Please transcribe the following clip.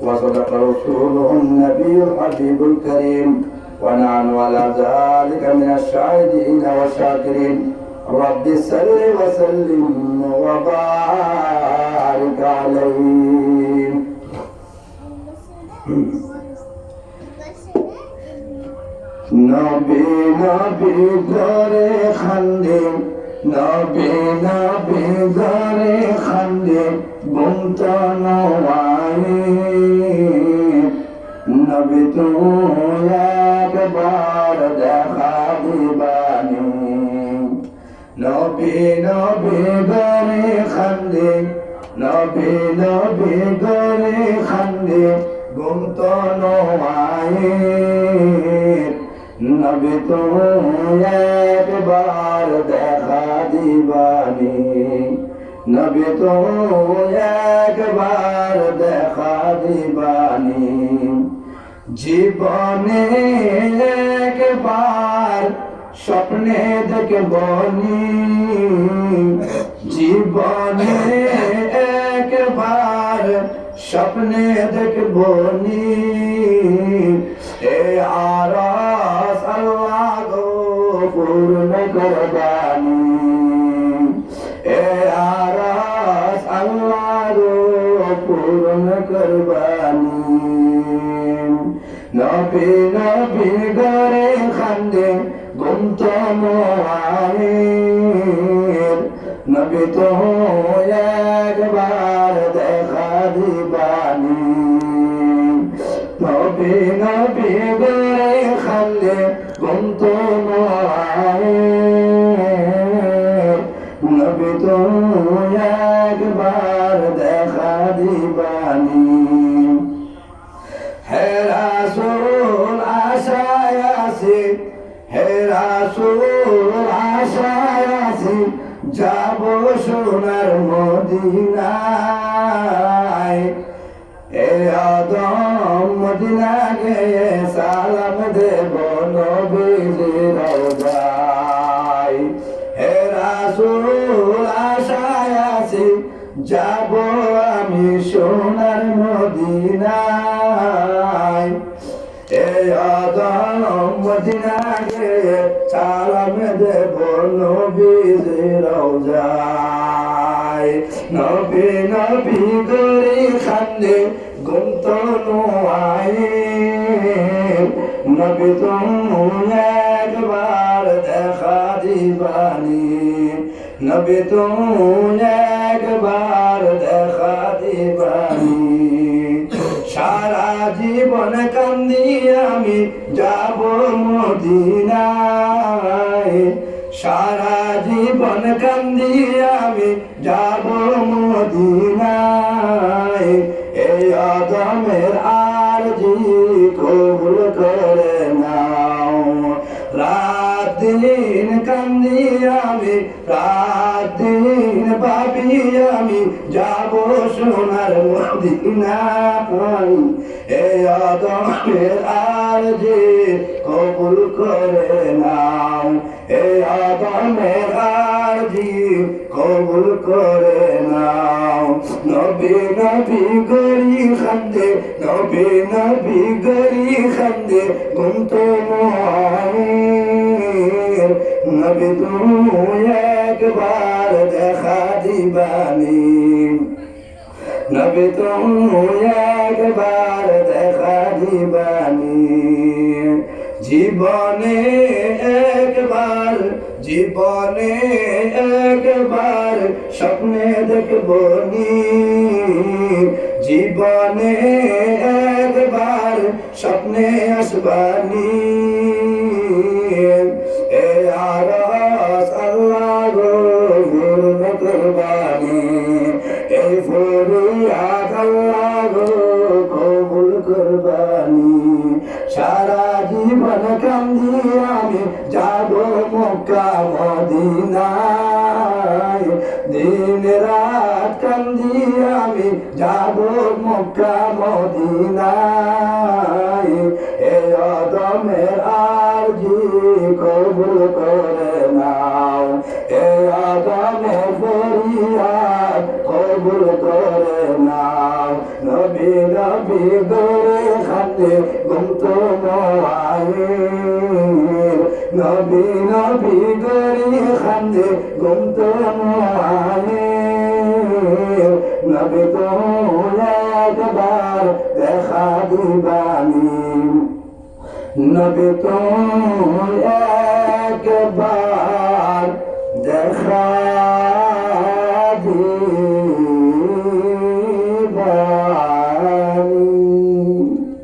وصدق رسوله النبي الحبيب الكريم ونحن على ذلك من الشاهدين والشاكرين رب صل وسلم وبارك عليه নবী নবী করে খান্দে নবী নবী করে খান্দে গুমত নওয়ায়ে নবী তুমি একবার দেখা দিবানি নবী নবী করে খান্দে নবী নবী করে খান্দে গুমত নওয়ায়ে নবী তুমি একবার দেখা দিবানি নবী তুমি একবার দেখা দিবানি জীবনে একবার স্বপ্নে দেখবনি জীবনে একবার স্বপ্নে দেখবনি এ আরাস আল্লাহ গো পূর্ণ করবানি এ আরাস আল্লাহ গো পূর্ণ করবানি নবী নবী করে খান্দে গুমত মোয়ায়ের নবী তো একবার দেখা দিবানি নবী নবী করে খান্দে গুমত মোয়ায়ের নবী তো একবার দেখা দিবানি হে রাসূল আশায় আছি হে রাসূল আশায় আছি যাব সোনার মদিনায় এ আদম মদিনা গিয়ে সালাম দেব নবীজির রওজায় হে রাসূল আশায় আছি যাব আমি সোনার মদিনায় এ আদম মদিনা গিয়ে সালাম দেব নবীজির রওজায় নবী নবী করে খান্দে গুমত নোয়ায়ের নবী তুমি একবার দেখা দিবানি নবী তুমি একবার দেখা দিবানি সারা জীবন কান্দি আমি যাব মদিনায় সারা জীবন কান্দি আমি যাব মদিনায় এই আদমের আরজি কবুল করে নাও রাত দিন কান্দি আমি রাত দিন ভাবি আমি যাব সোনার মদিনায় এই আদমের আরজি কবুল করে নাও এই আদমের আরজি কবুল করে নাও নবী নবী গরি খান্দে নবী নবী গরি খান্দে গুমত মোয়ায়ের নবী তুমি একবার দেখা দিবানি নবী তুমি একবার দেখা দিবানি জীবনে একবার জীবনে একবার স্বপ্নে দেখবনি জীবনে একবার স্বপ্নে আসবানি এ আরাস আল্লাহ গো পূর্ণ করবানি এই ফরিয়াদ আল্লাহ গো কবুল করবানি সারা জীবন কান্দি আমি যাব মক্কা মদিনায় দিন রাত কান্দি আমি যাব মক্কা মদিনায় এই আদমের আরজি কবুল করে নাও এই আদমের ফরিয়াদ কবুল করে নাও নবী নবী করে খান্দে ঘুমতো মোয়াইর নবী নবী করে খান্দে ঘুমতো মোয়াইর নবী তো একবার দেখা দিবানি নবী তো একবার দেখা